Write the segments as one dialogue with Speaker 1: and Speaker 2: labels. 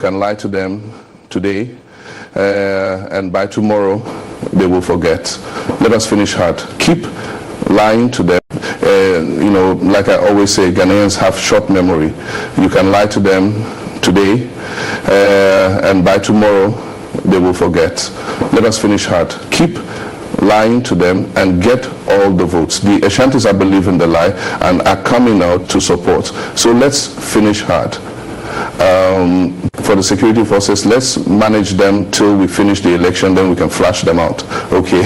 Speaker 1: can lie to them today, and by tomorrow they will forget. Let us finish hard. Keep lying to them. Like I always say, Ghanaians have short memory. You can lie to them today, and by tomorrow they will forget. Let us finish hard. Keep lying to them and get all the votes. The Ashantis, I believe in the lie and are coming out to support. So let's finish hard. For the security forces, let's manage them till we finish the election, then we can flush them out. Okay.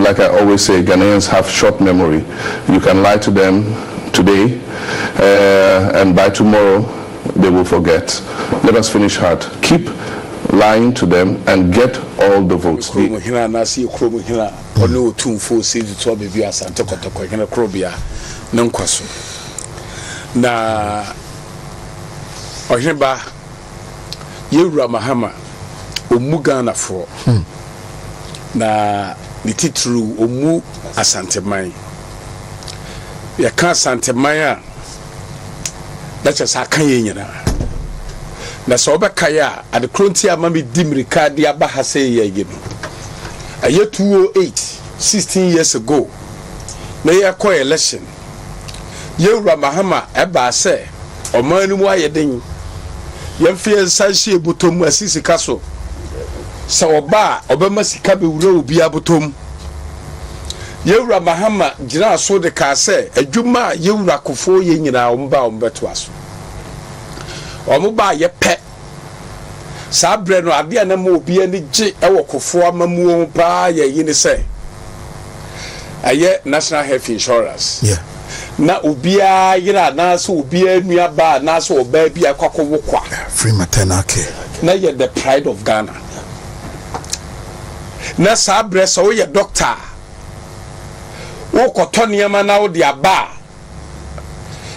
Speaker 1: Like I always say, Ghanaians have short memory. You can lie to them today, and by tomorrow they will forget. Let us finish hard. Keep lying to them and get all the votes.
Speaker 2: Na oheba yewura mahama omugana fo na lititru omu Asante man ya ka Asante man a dacha sa kan yenyina na so obeka ya ade kronti ama me dimirika de aba ha se ye no aye 208 16 years ago na ye call election yewura mahama eba se omanu mu ayeden yemfie sanhie botom asisi kaso sa oba obema sika be wura obi abotom yewura mahama gira so de ka se adwuma yewura kofo ye nyina omba ombeto aso omuba ye pe sa bre no ade na ma obi ani gi ewo kofo amamuo pa ye yini se aye national health insurance na obia yira na so obia nua ba na so oba bia kwakowo kwa
Speaker 3: free maternal care
Speaker 2: na ye the pride of Ghana na sa bre so ye doctor wo koto niama na wo de aba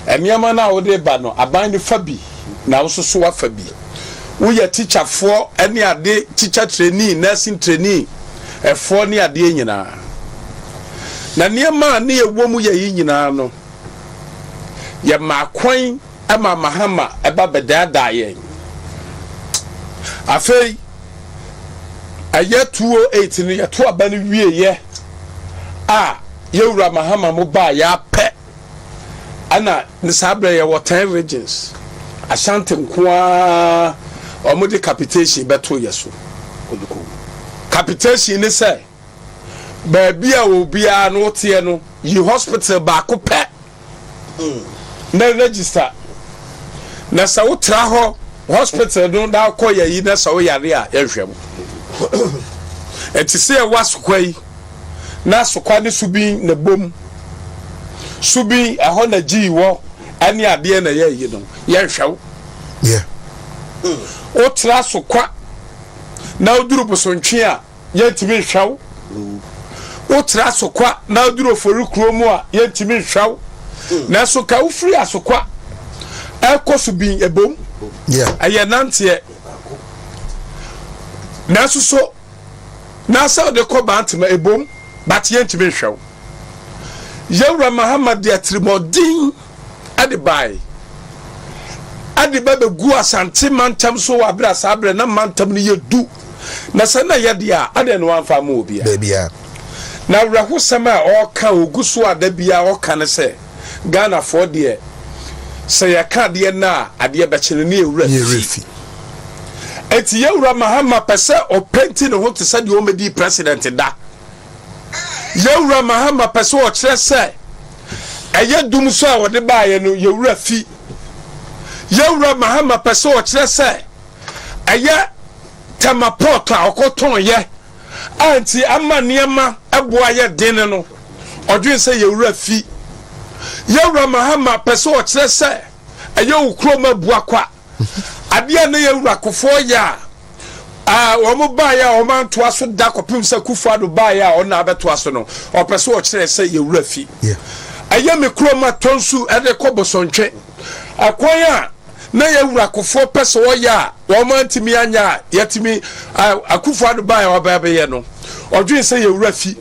Speaker 2: eniama na wo de ba no aban ni fabi na wo so wa fabi wo ye teacher for eni ade teacher trainee nursing trainee for ni ade nyina na niama na ye wo mu ye nyina no ye makwan ama mahama eba bedada yen afei aye 208 ni ye to aba ni wie ye yewura mahama mo ba ya pe ana ni sabre ye wo 10 regions Asante nkoa omudi capitation beto yeso capitation ni say ba bia obi a no tie no yi hospital ba ko pe na register na sa wo tra ho hospital no da ko ye yi na sa wo yare a yehwem enti se waskwai na sokwa ne subi na bom subi aho na gi wo ani ade na ye yi no ye hwew o tra sokwa na oduru bosontwe a ye timi hwew o tra sokwa na oduru ofori kromu a ye timi hwew na so ka ufri asokwa ekosubi ebom aye nante na so na sa de ko bantima ebom but ye ntime hwew yewura Muhammad de atrimodin adibai adiba gu Asante mantam so abra sabre na mantam ne yedu na sana ye dia ade no anfa ma obi a na wraho sama o ka oguso adabia o ka ne se Ghana for de se ya ka de na ade be kene ne ewura fi eti yewura Muhammad pese o penti ne ho te se de o medi president da yewura mahama pese o kire se eye dum so a wode baaye no yewura fi yewura mahama pese o kire se eye temaport a okoton ye anti ama niema eboa ye den no odwen se yewura fi yewura mahama pese o kire se eye ukroma bua kwa ade na yewura kofo ya omo baaya o man to aso da kopim se Kufuado baaya o na abeto aso no o pese o kire se yewura fi aye me kroma tonsu ede kobosontwe akoya na yewura kofo pese o ya o man timi anya yetimi Kufuado baaya o ba ye no odwen se yewura fi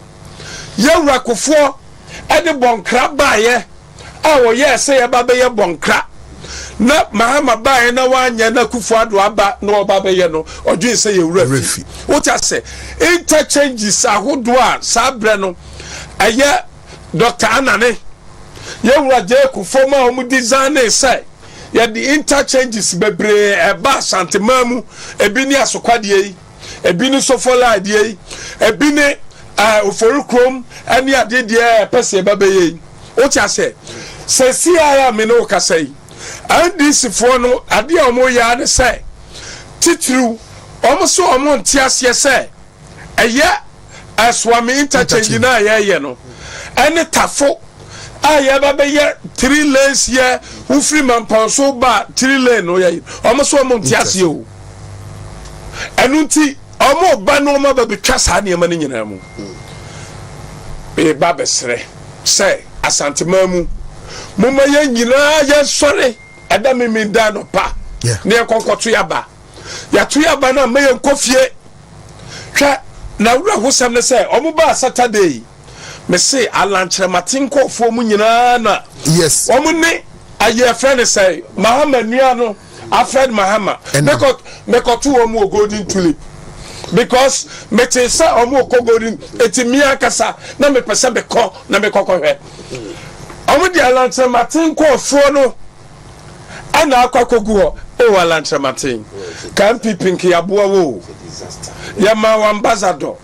Speaker 2: yewura kofo ede bonkra baaya oh yes say aba be ye bonkra na mahama bae na wanya na kufu ado aba na oba be ye no odwen say ye wurafi what I say interchanges ahodo a sabre no eye Dr. Anane ye wuraje kufu ma omu design say ye the interchanges bebre eba Asante mamu ebi ni asokwade yi ebi ni sofola de yi ebi ni oforukrom ani ade de pese eba be yi what I say si aya me no ka say and this for no ade omo ya ne say titru omo so omo ntiase say eye aswami interchange na ye no ene tafo aya ba be ye 3 lanes ye who free man ponso ba 3 lane no ye omo so omo ntiase o enunti omo ba no omo ba betwa sa ne ma ne nyina mu e ba besre say Asante mamu muma ye nyina ye sore ada me da no pa ne konkoto yaba ya to yaba na me nkofie hwa na wura hosam ne say omo ba Saturday me say alanchre matinko fo mu nyina na
Speaker 3: yes
Speaker 2: omo ne aye friend say Mahama nua no afred Mahama me ko to omo golden tulip because me te say omo ko golden etimi akasa na me pese be ko na me kokko hwe omo di alanchre matinko fo no ana akwakogu ho e wala ntramatin kan pipinki aboa wo ya ma ambassador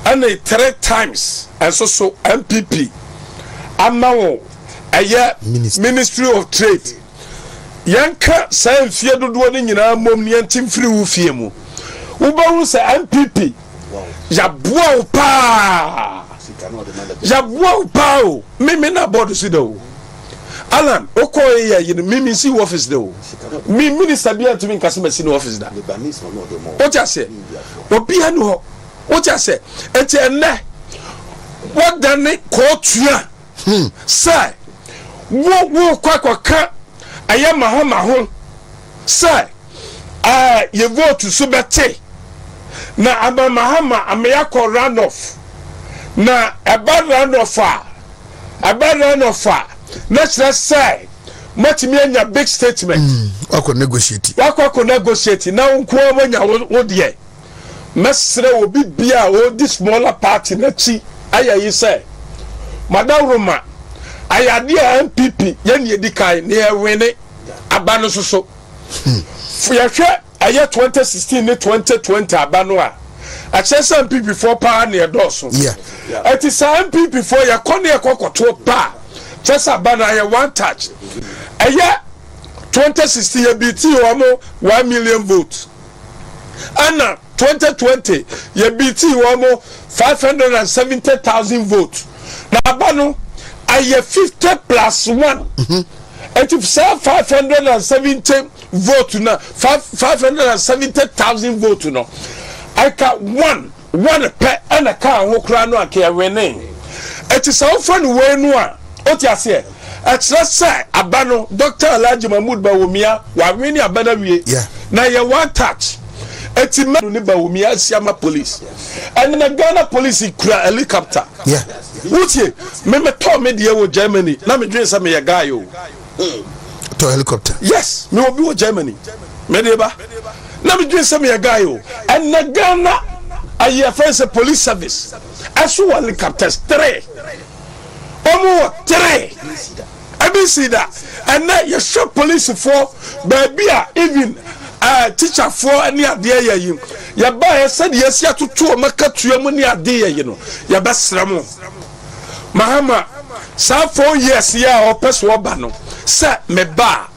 Speaker 2: ana 3 times so MPP amawo aya Ministry of Trade yanka sai fie dodo ne nyina mom ne yantim firi wo fie mu wo ba hu sai MPP ya boa pa o me na board si do Alan okoye ya yin mimi si office de o mi minister bia to me nkase masi no office da o ja se obi anu ho o ja se enti enne what done ko tua say wo kwakwa aya Mahama ho say ye vote so bete na aba Mahama ameya ko runoff na aba runoff let's say matimi anya big statement
Speaker 3: wako negotiate
Speaker 2: na nko amanya wo de mesre obi bia o di smaller party na chi aya yi say madam Roma ayade MPP ye ne edikai ne ewene aba no so ya hwe aya 2016 ne 2020 aba no a achese MPP for pa na edoso it is MPP for ya kone ekokoto pa chesa bana ya one touch aya 2016 ya BT wamo 1 million votes ana 2020 ya BT wamo 570,000 votes na abano aya 50 plus 1 and if say 570 vote na 570,000 vote no I ka one pe ana ka ho kra no aka winning it is how fun we no a oti ase say abano Dr. Alhaji Mahmood Bawumia wa wini abana wie na ye one touch eti me ni Bawumia siama police and na Ghana police kura helicopter utie me to me de wo Germany na me dwen say me ye guy o
Speaker 3: to helicopter
Speaker 2: yes me obi wo Germany me de ba na me dwen say me ye guy o and na Ghana aye friends police service aso helicopters 3 omo 3 I been see that and now you show police for baby even teacher for any idea you ya ba said yes ya to maka tuo mu ni idea you know ya besra mo Mahama sa 4 years ya o person oba no say me ba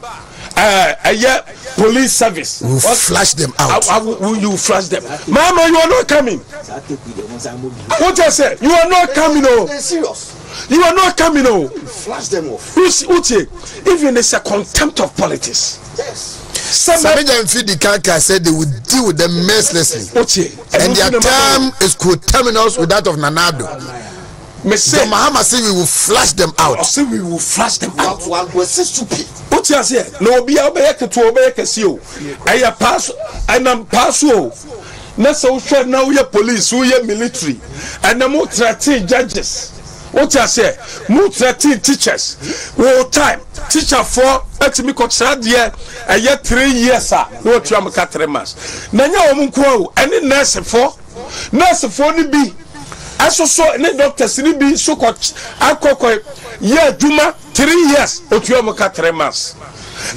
Speaker 2: police service
Speaker 3: will flash them out.
Speaker 2: Will you flash them? Mama, you are not coming. What I say? You are not coming. Oh,
Speaker 4: serious.
Speaker 2: You are not coming. Oh,
Speaker 4: flash them off.
Speaker 2: Uche, even it's a contempt of politics.
Speaker 4: Yes.
Speaker 3: Samija and Fidi Kanka said they would deal with them mercilessly.
Speaker 2: Uche,
Speaker 3: and their term is coterminous with that of Nanado. So Mahama said we will flash them out.
Speaker 2: Say we will flash them out.
Speaker 4: We're so stupid.
Speaker 2: What you say? No, be obey to obey Casio. I pass, and I'm passo. Not so sure now we are police, we are military, and I'm more 13 judges. what I say, move 13 teachers, all time, teacher for, let me consider dear, a year 3 years, no tram 4 months. Nanya Omunko, any nurse for the be. As so any doctors ni be so coach, Akoko, yeah, Juma, 3 years, Otuamaka 3 months.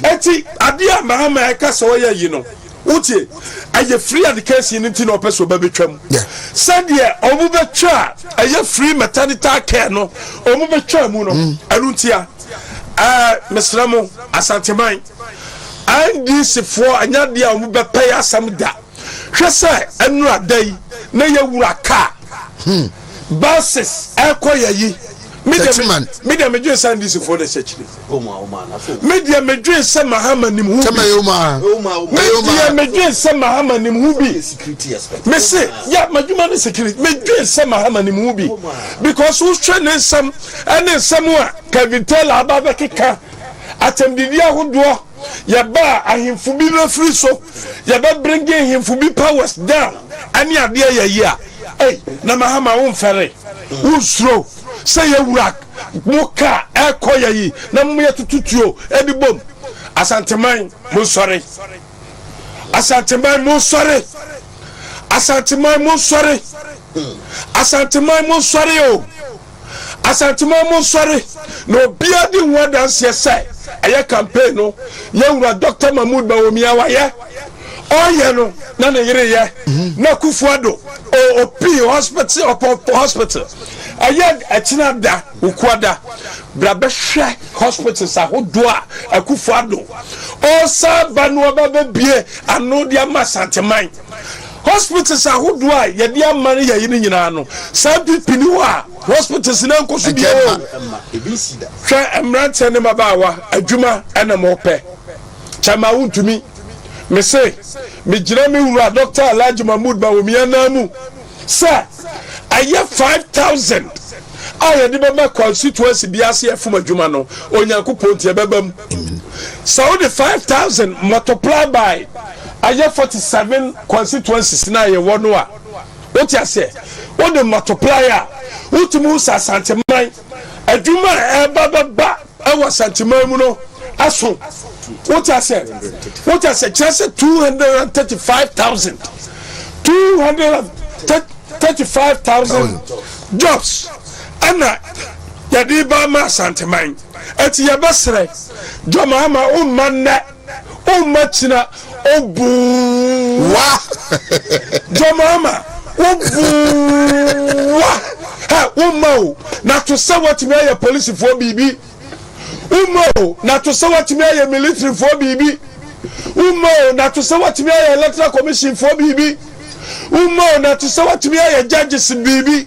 Speaker 2: Eti, Adia Mahama, Kasoya, you know. Uti, I free education in no person baby tram. Said yeah, Omuba cha, I free maternity care no, Omuba cha muno, Aruntia, Miss Ramo, Asante Mine. And this for Anadia Omuba pay us some da. Shasa, and no day, Naya Wuraka. Buses, Akoya ye. Media Madrid send this for the church. Media Madrid send Mahama Nim Media Madrid send Mahama Nim Messi, yeah, Majuman security. Madrid send Mahama Nim because who's training some and then somewhere can tell about the kicker. Atemdidia who do Yaba and him for be no free so Yaba bringing him for be powers down. And ya dear ya. Hey, Namahama won't ferry. Who's slow? Say a whack, Moka, Akoya ye, Namuya to Tutio, Eddie Boom. Asante Mine, most sorry. Asante Mine, most sorry. Asante Mine, most sorry. Asante Mine, most sorry. Asante Mine, most sorry. No bearding word and say, a campaign, no, young Dr. Mahmoud Bawumia, yeah. Oh, yeah, no, none of you, no Kufuado, or P hospital or hospital. Ayad Atinada, Ukwada, Brabesha hospitals are Hodua, a Kufado. Oh, Sir Banuaba Bie, and no dear Masante Mine. Hospitals are Hodua, Yadia Maria Yinano, Sabi Pinua, hospitals in Uncle Subio. Try and rant and Mabawa, a Juma and a mope. Chamaun to me. Me say, me Jeremy Doctor Elijah Mahmoud Bawumianamu. Sir, I have 5,000. I had never constituency BRCF from a Jumano, or Yakupontia Babam. So the 5,000 multiplied by I have 47 constituencies now. You want to what you say? What the multiplier? What to Musa Santa Mai? A Juma, Baba, I was Santa Mamuno. Aso. What I said? What I said? Just 235,000. 235,000 jobs. Anna Yadiba Ma Santa Mine. At Yabasre, Jomama, Manna, Machina, Boo. Jomama, Boo. Not to say what me a police for BB. Not to say what me a military for BB. Not to say what me a electoral commission for BB. Not to say what me a judges in BB.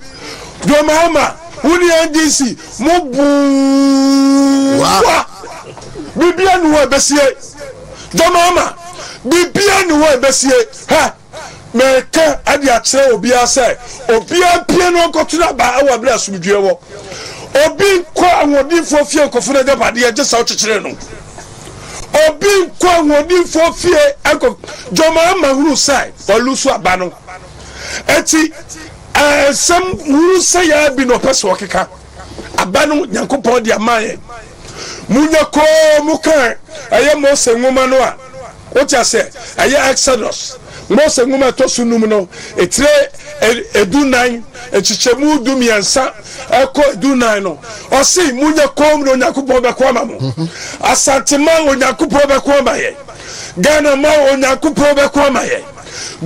Speaker 2: Jomama, Uni NDC, Mobu. Bibian were Bessier. Jomama, Bibian were Bessier. Ha! Meka Adia Tre Obia say, Obia piano continue by our bless with you. Obi kwa wodi for fear kofuna de bade je sa ochechire Obi kwa wodi for fear anko Joma mahuru sai olusu aba no. Eti some who say ya bi no pese okeka. Aba no Nyankopon de amaye. Munyako muka aye mo se nwoma no a. What you say? Aye Exodus. Most of them are tosunum no. Etre edu nine. Echichemu du miansa. Eko edu nine no. Osi munya kom no Nyankopon be kwama mo. Asante ma o Nyankopon be kwama ye. Ghana ma o Nyankopon be kwama ye.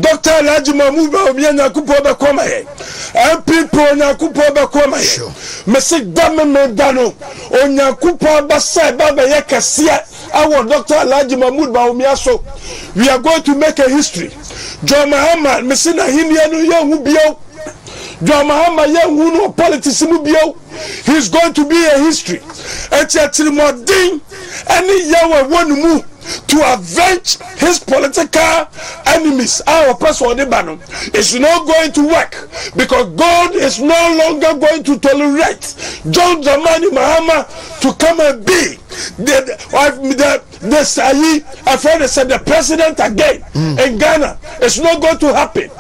Speaker 2: Dr. Elijah Mahmoud Bawumia Nyankopon be kwama ye. MP Nyankopon be kwama ye. Mesi dame me dano. O Nyankopon ba sai ba be ye kese. Our Dr. Elijah Mahmoud Bawumia so we are going to make a history. John Mahama, Messina Hindiano Young Bio. John Mahama Young Uno politics Mubio. He's going to be a history. Etiatimodin, any Yawa one move. to avenge his political enemies. Our person is not going to work because God is no longer going to tolerate John Dramani Mahama to come and be the president again in Ghana. It's not going to happen.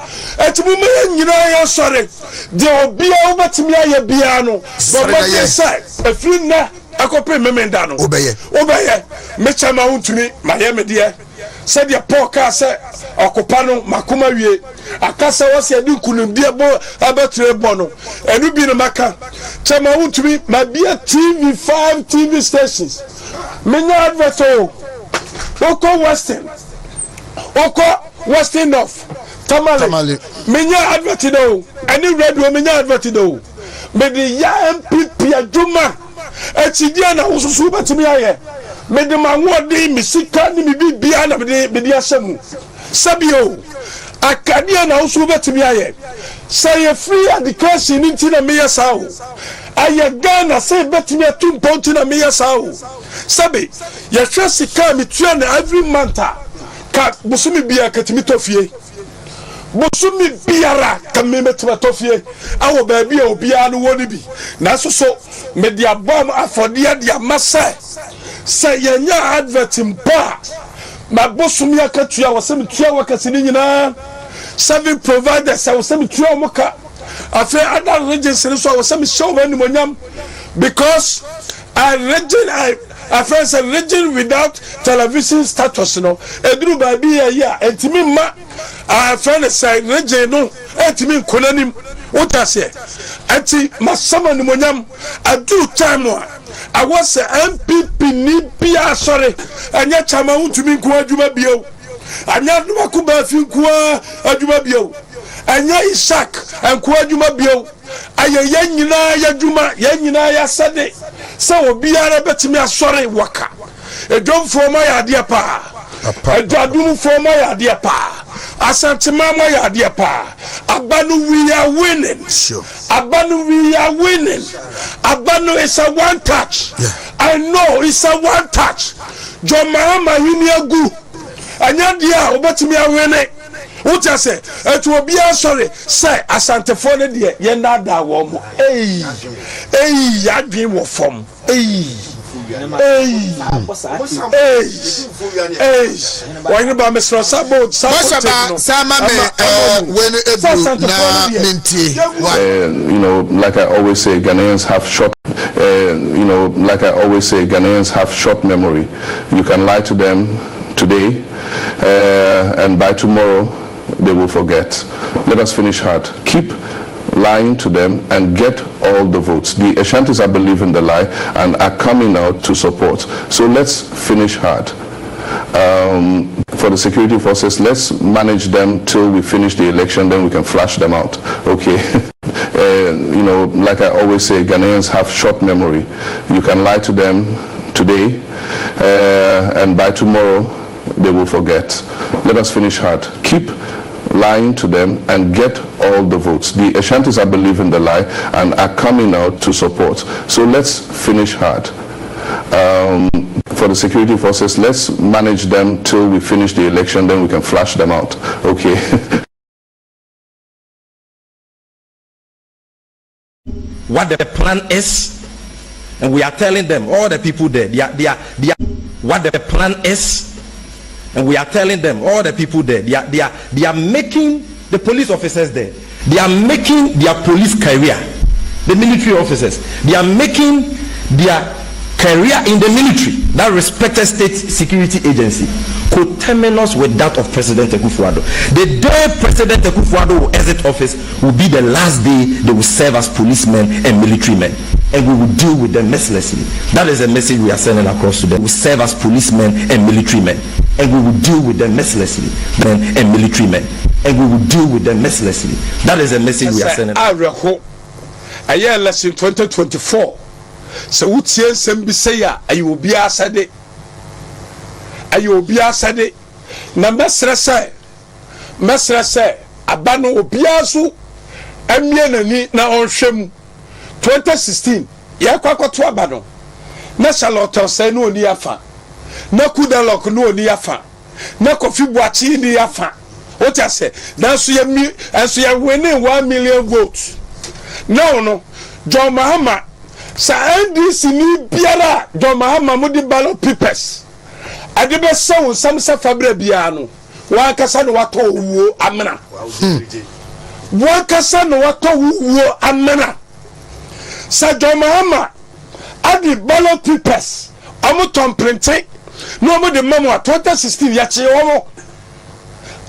Speaker 2: Sorry, there will be over to me a piano. But what they say, if you know, I could pay Memendano. Obey, Mechama Wontumi, my dear. Said your poor cassa, Okopano, Makuma, a cassa was a do couldn't be a boy about Bono, and you be the Maka. Chama Wontumi, my dear TV, 5 TV stations. Many adverto, Oko Western, Oko Western North, Tamale, many advertido, and you read women advertido. But the young people, Juma, and Sidiana was super to me. Made the man one day, Missika, me be beyond the Assamu. Sabio, I can't also bet to me. Say a free education into the Mia Sao. I am Ghana, say bet me a 2 pound in a Mia Sao. Sabi, your trust come train every month. Cat Busumi be a catimitofi. Busumi biara kammemetofie awo baby obia no woni bi na so media bomb afodie dia massa say yenya advertim ba ma busumi akatua wasem tua wakase ni nyina service providers wasem tua moka afa other regions so wasem show mani monyam because I first a region without television status no eduru baby ya entimi ma I friend say region no entimi konanim utase enti masama ni monyam adu time no I was a MPP ni bia sorry anya chama Wontumi nko adwuma bio anya no makuba fi nko adwuma bio anya Isaac nko adwuma bio ayeye nyina ya adwuma ya nyina ya sade so obiara betimi asore waka edonfo ma ya de pa edadumfo ma ya de pa Asante mama ya de pa abanu we are winning sure abanu we are winning abanu is a one touch I know it's a one touch John Mahama hiniagu anya dia obetimi awene Uta say, it will be a sorry, say, Asante for the dear, yenda da woman. Hey, I dream of form. Hey, why you about Mr. Sabo?
Speaker 1: You know, like I always say, Ghanaians have short. Ghanaians have short memory. You can lie to them today, and by tomorrow they will forget. Let us finish hard. Keep lying to them and get all the votes. The Ashantis are believing the lie and are coming out to support. So let's finish hard. For the security forces, let's manage them till we finish the election, then we can flash them out. Okay. You know, like I always say, Ghanaians have short memory. You can lie to them today, and by tomorrow they will forget. Let us finish hard. Keep lying to them and get all the votes. The Ashantis are believing the lie and are coming out to support. So let's finish hard. For the security forces, let's manage them till we finish the election, then we can flash them out. Okay.
Speaker 5: What the plan is, and we are telling them, all the people there, what the plan is, and we are telling them, all the people there, they are making the police officers there, they are making their police career, the military officers, they are making their career in the military, that respected state security agency, coterminous with that of President Akufo-Addo. The day President Akufo-Addo will exit office will be the last day they will serve as policemen and military men, and we will deal with them mercilessly. That is the message we are sending across to them. We serve as policemen and military men, and we will deal with them mercilessly. Men and military men, and we will deal with them mercilessly. That is the message we are sending.
Speaker 2: I year election 2024. So what nsem bi say ya ayo obi asade na mesre say abano obi aso amie nani na onhwem 2016 ye kwakoto abano na Charlotte say no oni afa na Kudalok no ni afa na Kofi Boachi ni afa what you say nanso ya winning 1 million votes now no John Mahama sa NDC ni biara John Mahama mo di ballot papers ade be sawo samsa fabra bia no wa kasa no wato wuo amena wa kasa no wato wuo amena sa John Mahama ade ballot papers amuton printing no mo de memo 2016 ya che wo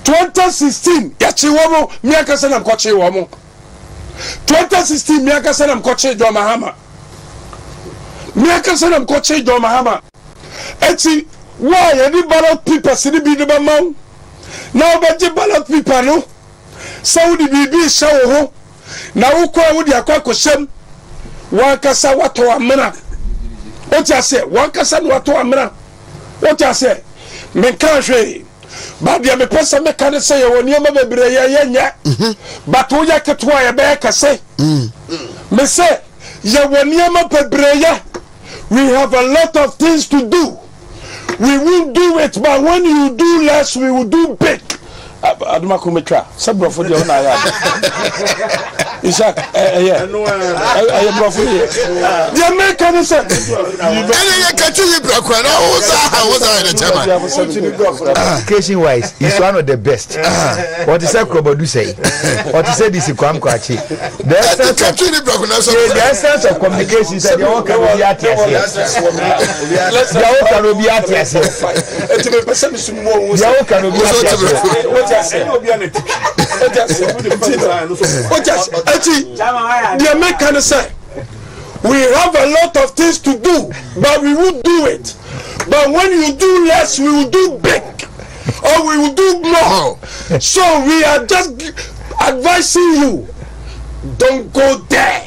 Speaker 2: 2016 ya che wo mi akasa na ko che wo 2016 mi akasa na ko che John Mahama mi akasa na ko che John Mahama eti why any ballot papers ni bi de ba maw na obaje ballot paper no saudi bibi shawo ho na wo ko wodi akwa shem wa kasa wato amena o ti ase wa kasa no wato amena o ti ase me kan hwe ba dia me pesa me kan se ye woni ma bebre ye nya but wo ya ketwa ye be kase me se ye woni ma bebre ye we have a lot of things to do. We won't do it, but when you do less, we will do big. Aduma kumetra. Sabro for the ona ya. Isaac, yeah. Bro for you. The American say.
Speaker 6: Education wise, he's one of the best. What is that Krobodu say? What is this Kwam Kwachi? The essence of communication is that you all can be at
Speaker 2: the American say we have a lot of things to do, but we will do it. But when you do less, we will do big, or we will do more. So we are just advising you: don't go there,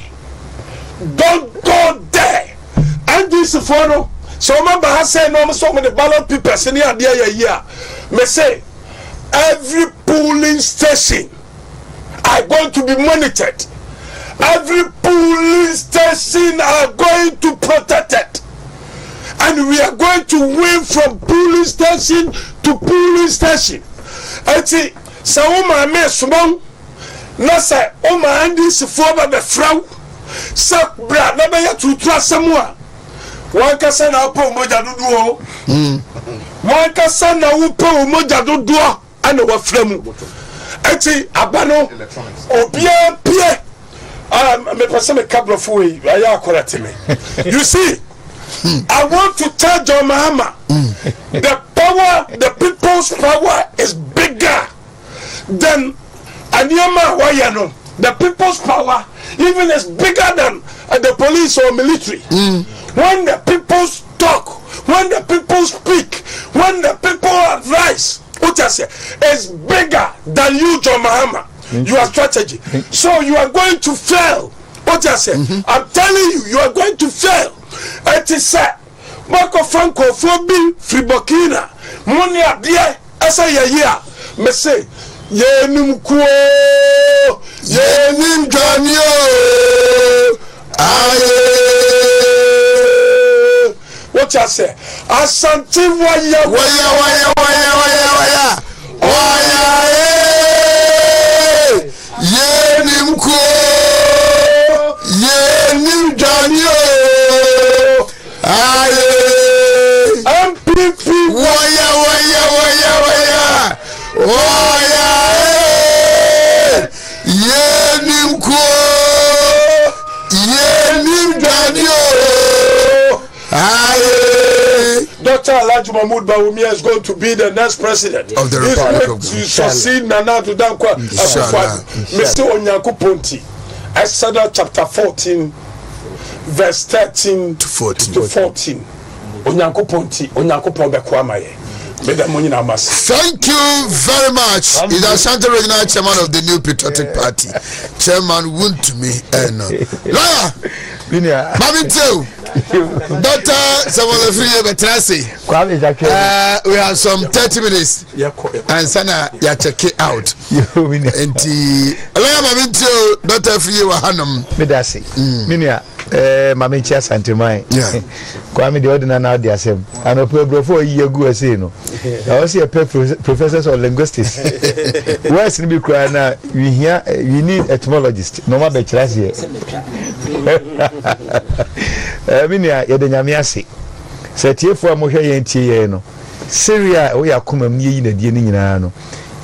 Speaker 2: don't go there. And this photo. So remember, I said no, so many ballot papers in here. Me say every polling station are going to be monitored. Every polling station are going to protect it, and we are going to win from polling station to polling station. Eti sa uma me smong na sa uma andi sifo ba be fraw sa bra na be ya tutu asemwa wan kasa na po moja dudu o wan kasa na wo po moja dudu ana wa framu eti abano obia pie me pese me kabro fo yi aya akorate me. You see, I want to tell John Mahama the power, the people's power is bigger than Anyama Wayano. The people's power even is bigger than the police or military. When the people talk, when the people speak, when the people advise, what I say is bigger than you, John Mahama. Your strategy. So you are going to fail. What I say, I'm telling you, you are going to fail. It is said, Marco Franco Fobi Fribokina, Monia Dia, Asa ya, me say, ye numkuo, ye nim janyo, aye. What I say, Asante waya.
Speaker 3: Ye nimko, ye nim janyo, aye.
Speaker 2: MPP
Speaker 3: waya, ye nimko, ye nim janyo, aye.
Speaker 2: Dr. Alhaji Mahmoud Bawumia is going to be the next president
Speaker 3: of the Republic of
Speaker 2: Ghana. Succeed Nana to Dankwa Akufo-Addo. Mr. Onyanko-Ponti, Exodus chapter 14, verse 13 to 14. Onyanko-Ponti, Onyanko-Ponti.
Speaker 3: Thank you very much. Is Asante Regione chairman of the New Patriotic Party, Chairman Wontumi Lawyer Mami Teo, Dr. Samuel Betrasi. We have some 30 minutes and Sana ya check it out. Lawyer Mami Teo, Dr. Free Wahanum.
Speaker 6: Medasi. Minia. Mame Chia Santimai.
Speaker 3: Yeah.
Speaker 6: Kwame the ordinary now the same. And a before you go say no. I was here professors of linguistics. Where's in be crying now? We here we need etymologist. No more bachelors here. Minia Yedanyamiasi. Setie for mo hwe yentie no. Syria we akoma mie na die ni nyina no.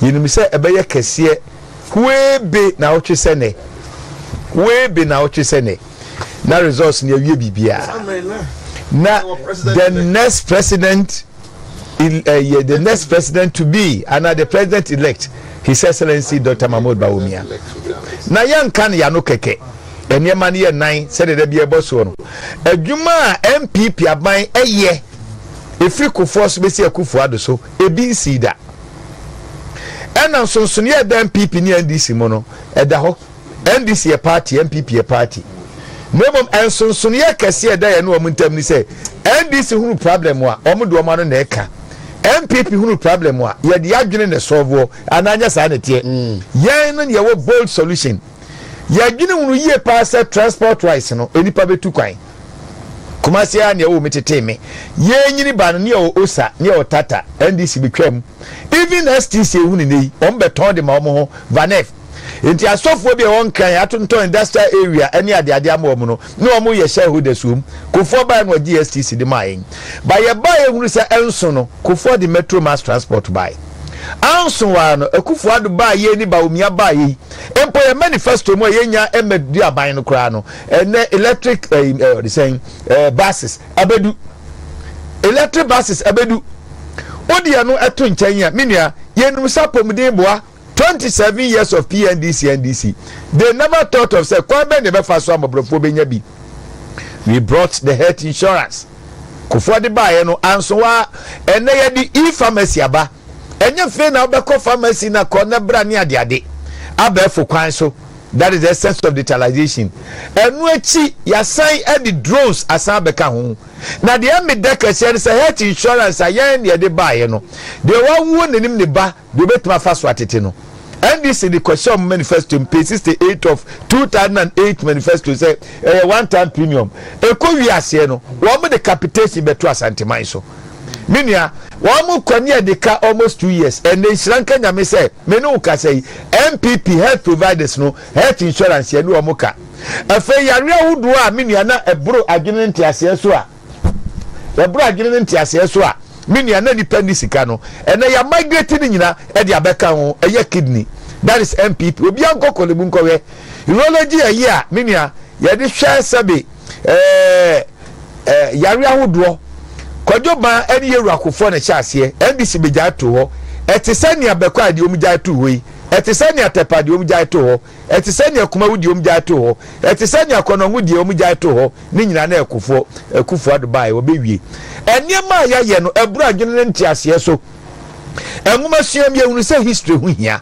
Speaker 6: Yinum se ebeye kese we be na otwe sene. We be na otwe sene. Na results ni awie bibia. Na the next president the next president to be and the president elect His Excellency Dr. Mahmoud Bawumia. Na yan kan ya no keke. Eniema ne ye nan se de bia boso no. Adwuma MPP aban eye efiri kofo so besi akufo ado so ebi nsida. Ena nsonso ne da MPP ne NDC mo no eda ho. NDC ye party MPP ye party. Memom ensonso ne kese eda ye no omuntam ni se NDC hunu problem wa omudo oma no na eka. MPP hunu problem wa ye de adwene ne solve ananya sa na tie. Yen no ye wo bold solution. Ya gine wunu ye pass transport wise no enipa betu kwan kumasi ya ne wo meteteme ye nyini ba no ne o osa ne o tata NDC betwam even STC hunu nei on beton de ma omo ho vanef enti asofo bi won kan atonto industrial area ene ade ama omo no ne omo ye shareholders wom kofo ba no GSTC de mayen ba ye ba ye hunu sa enso no kofo de metro mass transport by anso wa no akufo ado ba ye ni ba omia ba ye empo ye manifesto mo ye nya emadu aban no kra no ene electric the saying buses abedu electric buses abedu odi ya no eto nchen ya minia ye num sapom de boa 27 years of NDC they never thought of say kwa be ne be fa so amabrofo be nya bi we brought the health insurance kufo de ba ye no anso wa ene ye di e-pharmacy aba enye fe na obeko pharmacy na corner bra ni ade abefo kwan so that is the essence of digitalization enu echi ya sign the drones asan beka ho na de am deka share say health insurance ayen ne de ba ye no de wanwo nanim ne ba de betuma fa so atete no and this is the question manifesto in page 68 of 2008 manifesto say one time premium eko wi ase no wo mo de capitation beto Asante man so minia wa mu kwani de ka almost 2 years and they shrank nyame say me no ka say MPP health providers no health insurance ye no omuka afa yare ahudu a minia na ebro adwene ntiase so a ebro adwene ntiase so a minia na nipa ni sika no ene ya migrate ni nyina e de abeka ho eye kidney that is MPP obi ankoko lebu nkowe urology a ye a minia ye de hwe sabe yare ahudu kwajoba eni yeru akofo na chaase NDC beja to ho etisani abekwa de omja to ho etisani atepa de omja to ho etisani akumawu de omja to ho etisani akonongu de omja to ho ni nyina na akufo adubai obewie eniema ya ye no eburu adwene ntiase so enwuma suam ye hunu se history hu hia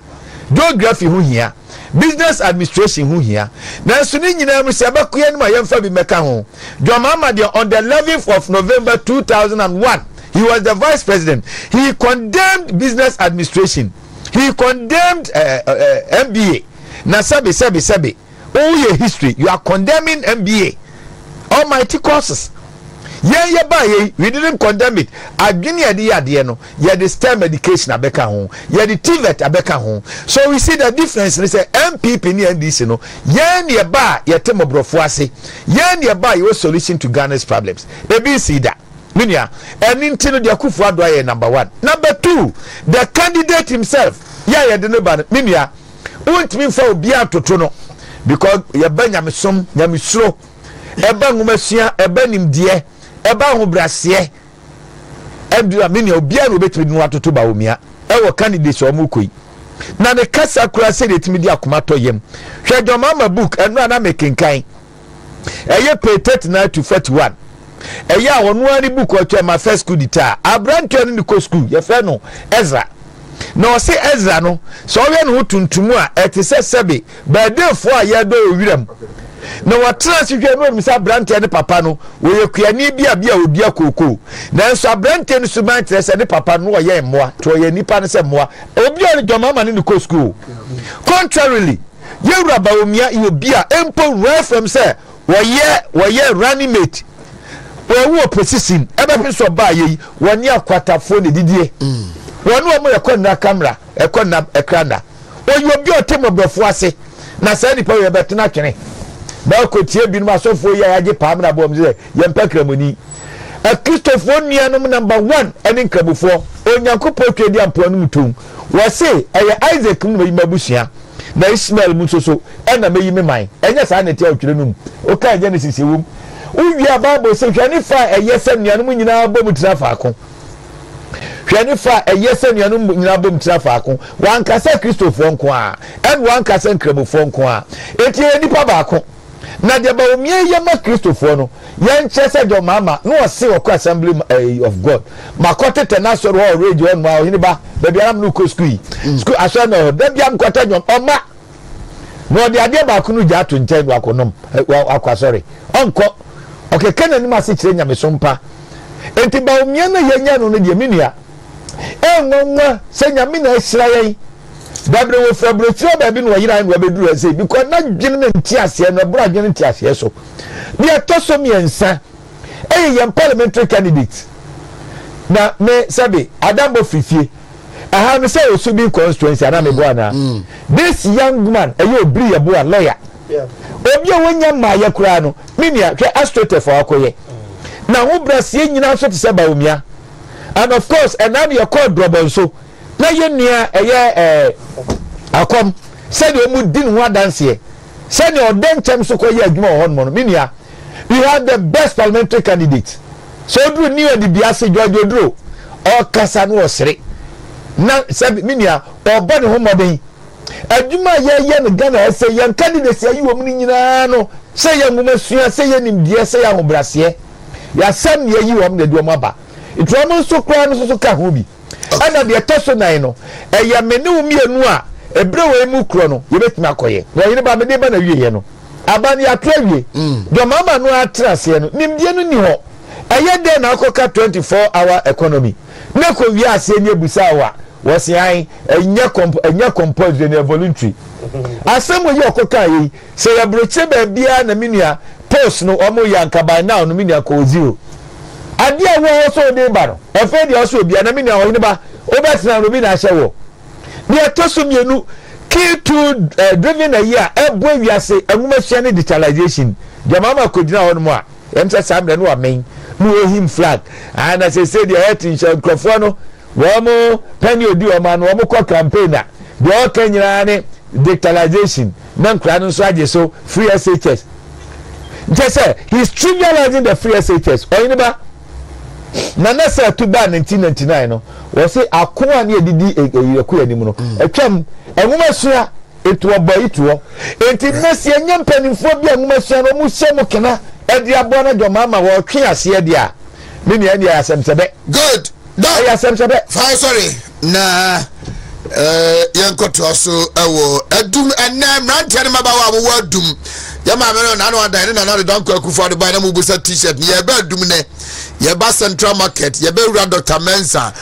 Speaker 6: geography hu hia business administration hu hia na so ni nyina mu se abakuye ni ma yemfa bi meka ho Dwamama de on the 11th of November 2001 he was the vice president. He condemned business administration, he condemned MBA. Na sabi oh your history you are condemning MBA almighty courses. We didn't condemn it. Adwini ade no ye the STEM education abeka ho ye the TVET abeka ho. So we see the difference. They say MPP ni NDC no ye ne ba ye temobrofo ase ye ne ba ye solution to Ghana's problems. Ebi see that minia eninti no de Akufo Addo aye number 1. Number 2 the candidate himself ye de no ba minia untimi fa obi atoto no because ye ba nyamesom nyamesuro eba ngumasua eba nimdie eba ho brase edu amini obia no betimi no atoto ba omia ewo candidates o mukoi na ne kasa kura se de timi di akomato yem hwe Dwamama book enu ana mekenkan eye page 39 to 41 eye a wonu ani book o twa ma first school dita abranto ni ko school ye fe no Ezra na o se Ezra no so we no tuntumu a etise sebe ba defo a ye do owiram na watra sihwe no misa brante ne papa no wo yekuani bia obi akoko na nso brante no suban trese ne papa no wo ye mmoa to ye nipa ne se mmoa obi a Dwamama ne ko school contrarily Yeraba omia obi a empo right from say wɔyɛ running mate wɔwɔ position ɛbɛpɛ so ba yi wɔne akwatafo ne didie wɔne wɔn yɛ na camera na ekrana wɔyɛ obi ɔtɛm ɔbrɔfo ase na saa nipa yɛ bɛtena twene bɛkɔ tie binom asɔfo yi a yɛagye paam na bɔm sɛ yɛmpɛ kramoni Christopher nuanom number 1 ɛne nkrabufoɔ onyankopɔn twedi ampoa no mutom wɔse ɛyɛ Isaac mu yi mabusua na Ismail mu so ɛna meyi me man ɛnyɛ saa ne tia otwere no mu oka Genesis ewum uwia Bible sɛ hwani fa ɛyɛ sɛ nuanom nyinaa bɔ mu tira faako hwani fa ɛyɛ sɛ nuanom nyinaa bɔ mu tira faako wankasa Christopher nko a ɛn wankasa nkrabufoɔ nko a etie nipa baako na de ba omie yema Christopher no yen chese jo mama no wose wɔ assembly of God makote tenasoro ho radio on ma ohini ba baby am no ko school aso na da bia mkota jo oma no de ade ba ko no ja to nten wakonom akwasori onko okeke na nim ase kire nyame so mpa enti ba omie na yenya no de minua enwonwa se nyame na esira yen dabre wo fabrotio ba bi no yira no abeduru ase because na dwene na ntiase no bra dwene ntiase so bi atoso miensa yem parliamentary candidate na me sabi adambo fifie aha me say osubi constituency ana me bo ana this young man obri ye bo a lawyer obi a wonya ma ye kura no minia hwe astrote for akoye na wo brasie nyina so te se ba omia and of course enam ye call drobon so na ye nua akom said omu din ho adanse said o den tem so koye adwuma ho no minia we have the best parliamentary candidate so do ni odi biase George Odro o kasa no osere na said minia o bone ho moden adwuma ye no Ghana say yan candidate ayi wo mu nyina no say yan nguma sua say yan nimdie say yan hobrase ya sam ye yi wo mu de do mo ba itwa so kra no so ka ho bi ana de toso nan no eya mene wo mienu a ebre we mu kro no ye betimi akoye na yene ba me de ba na wiye no abani atrawie do mama no atrase no nimdie no ni ho eye de na akoka 24-hour economy na ko wi ase ni ebusa wa wo se an enya compulsory na voluntary asem ye okoka yi se ya broche ba bia na minua post no omo yanka by now no minua ko zero ade a wo so de ba no efe de so bia na minua ho ne ba obetina no bi na hye wo ne atoso mienu K2 driven a year ebo wiase enwumahia ne digitalization jamama kodina ho no mo a emsa samre no amen no him flag and as I said the health insurance crofo no wo mo penny odi o ma no wo mo ko campaigner de o kanyira ne digitalization na nkra no so age so free SHS just say he's trivializing the free SHS or anybody na nasa to ba 1999 no wo say akoa ne edidi ekoya nimu no etwam enwumasua etu obo ituo enti nasi enya mpanimfo bi enwumasua no mu hye mu kena edi abo na do mama wo twe ase edi a me ne edi asemsebe
Speaker 3: good
Speaker 6: da asemsebe
Speaker 3: fine sorry na yankoto so ewo adum ena mrantia ne mabawa wo adum ya ma me na no adan na na don kwaku for the buy na mu busa t-shirt ye ba adum ne ye ba Central Market ye ba wura Dr. Mensa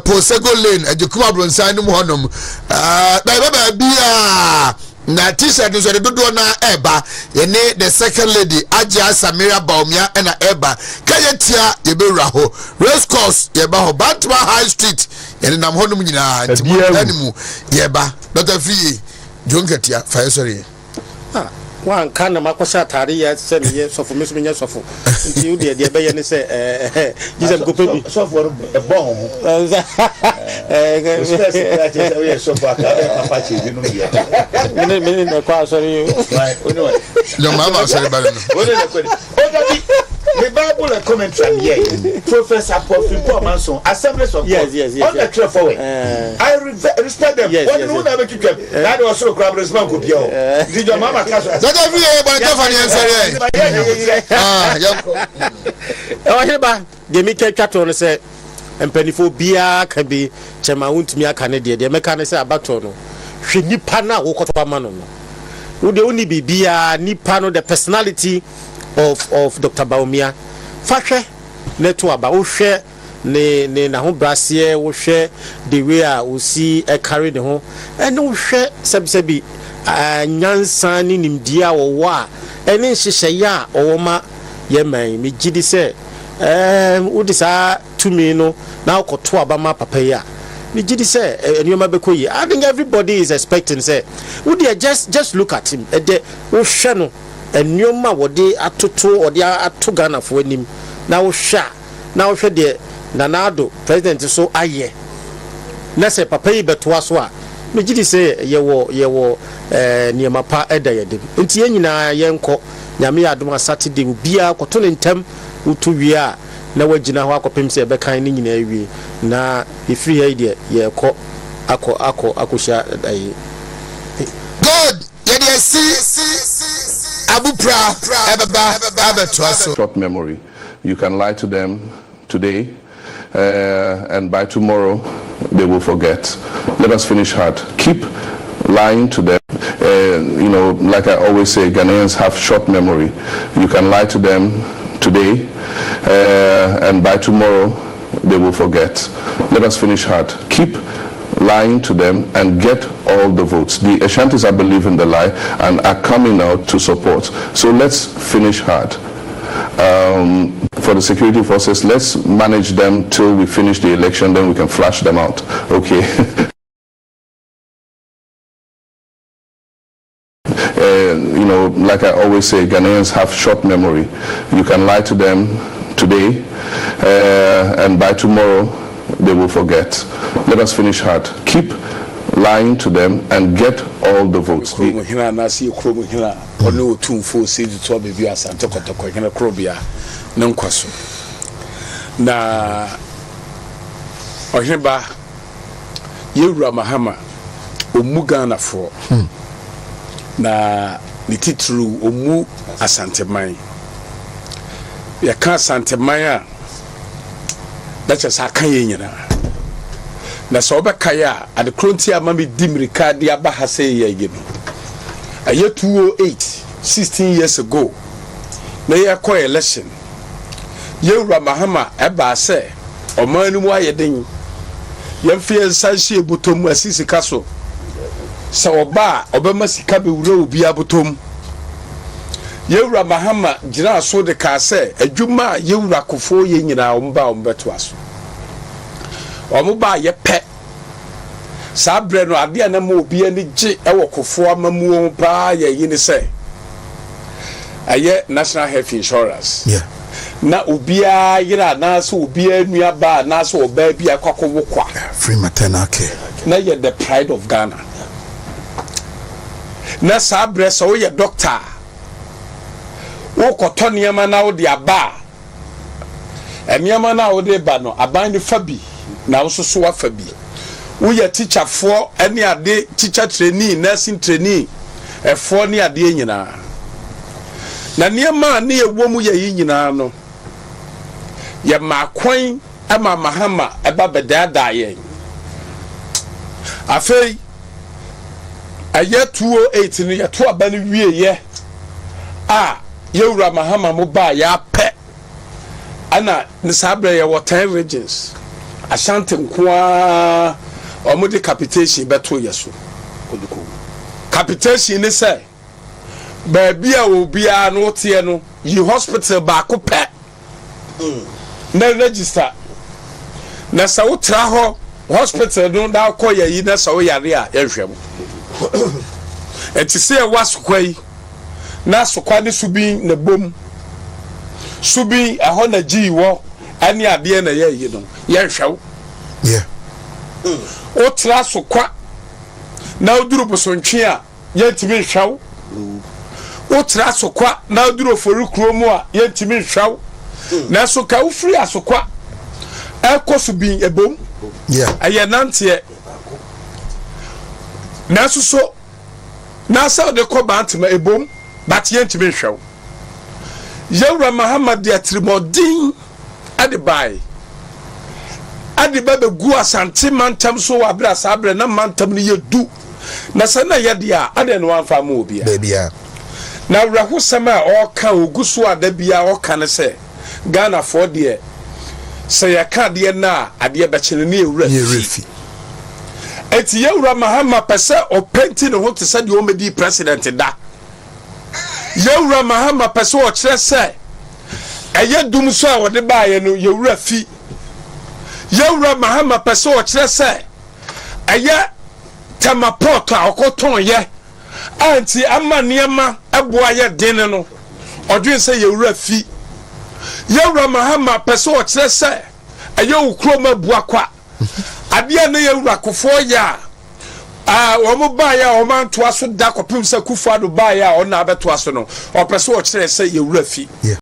Speaker 3: Posego Lane ajukuma bronsan no honom ba bia na t-shirt so de dodo na eba ye ne the second lady Aja Samira Baumia na eba kayetia ye be wura ho race course ye ba ho Batman High Street ye nam honom nyina ntimo animu ye ba Dr. Free Jonketia fa sorry
Speaker 4: wan kan na makwasa tare ya se ne ye sofo mesu nya sofo nti u de be ye ne se jisem ko pebi
Speaker 6: sofo e bon especially we sofo aka papa che bi no ye
Speaker 4: me ne kwa sorry
Speaker 3: yo mama sorry ba no
Speaker 6: o the Bible commentary here Professor Paul Manson Assemblies of God on the trail forward I respect them what no na make you that was so crab resman ko bia o did your mama class
Speaker 3: that every year but the funny answer
Speaker 4: o heba de mi ke twato no se empanifo bia ka bi chema wontumi aka ne de meka ne se abato no hwe nipa na wo koto ama no wo de oni bibia nipa no the personality of Dr. Baumia fahwe neto aba wo hwe ne na ho brasie wo hwe the way a wo si carry the ho ene wo hwe sebi nyansa ni nimdia wo wa ene nhyehyɛ ya owoma ye man me gidi se wodi saa tumi no na okoto abama papa ya me gidi se enuma bekoyi. I think everybody is expecting say wodi just look at him de wo hwɛ no enuma wodi atoto odi ato Ghana fo anim na wo hwɛ na wo hwɛ de nanado president so aye na se papa yi betoa so a me gidi se yewo niema pa eda yede nti yenyina yenko nyame adom Saturday bia koto ne ntam utu wia na wagina ho akopem se bekan ne nyina awie na ifiri ha ide ye ko akosha dai
Speaker 3: God ye see abupra ebaba so
Speaker 1: short memory. You can lie to them today, and by tomorrow they will forget. Let us finish hard. Keep lying to them. Like I always say, Ghanaians have short memory. You can lie to them today, and by tomorrow they will forget. Let us finish hard. Keep lying to them and get all the votes. The Ashantis, I believe in the lie and are coming out to support. So let's finish hard. For the security forces, let's manage them till we finish the election, then we can flush them out. Okay. Like I always say, Ghanaians have short memory. You can lie to them today, and by tomorrow they will forget. Let us finish hard. Keep lying to them and get all the votes.
Speaker 2: Na oheba yewura mahama omugana fo na lititru omu Asante man ya ka Asante man a dacha sa kan ye nyina na so obeka ya ade kronti ama me dimirika de aba ha se ye ye no aye 208 16 years ago na ye ko election yewura mahama eba se omanu mu ayeden yemfie nsanhieebotom asisi kaso sa oba obema sika be wura obi abotom yewura mahama gira so de ka se adwuma yewura kofo ye nyina omba ombeto aso omuba ye pe sa bre no ade na ma obi ani gye ewo kofo amamuo pa ye yini se aye national health insurance na obia yira na so obia nua ba na so oba bia kwakowo kwa
Speaker 3: free maternal care
Speaker 2: na ye the pride of Ghana na sa bre so ye doctor wo koto niema na wo de aba eniema na wo de ba no aban ni fabi na wo so wa fabi wo ye teacher for eni ade teacher trainee nursing trainee for ni ade nyina na niema na ye wo mu ye nyina no ye makwan ama mahama eba bedada yen afei aye 208 ni ye to aba ni wie ye yewura mahama mo ba ya pe ana ni sabre ye water regions Asante nkoa omudi capitation beto yeso odiko capitation ni say ba bia obi a no tie no yi hospital ba ko pe na register na sa utra ho hospital no da ko ye yi na sa wo yare a yehwem enti say waskwai na sokwa ne subi na bom subi aho na gi wo ani ade na ye yi no ye hwew o tra sokwa na oduru bosontwe a ye ntimi hwew o tra sokwa na oduru oforu kromu a ye ntimi hwew na soka ufri asokwa ekosubi ebom aye nante na suso na sa de ko bantima ebom but ye ntimi hwew yewura Muhammad de atrimodin adibai adiba gu Asante mantam so abra sabre na mantam ne yedu na sana yede a ade no anfa ma obi a na rahusama o ka oguso adabia o ka ne se Ghana for de se ya ka de na ade be chene ne ewura fi eti yewura Muhammad pese o penti ne ho te se de o medi president da yewura mahama pese o kire se eye dum so a wode baaye no yewura fi yewura mahama pese o kire se eye temaport a okoton ye anti ama niema eboa ye den no odwen se yewura fi yewura mahama pese o kire se eye ukroma bua kwa ade na yewura kofo ya omo baaya o man to aso da kopim se kufu ado baaya o na abeto aso no o pese o kire se yewura fi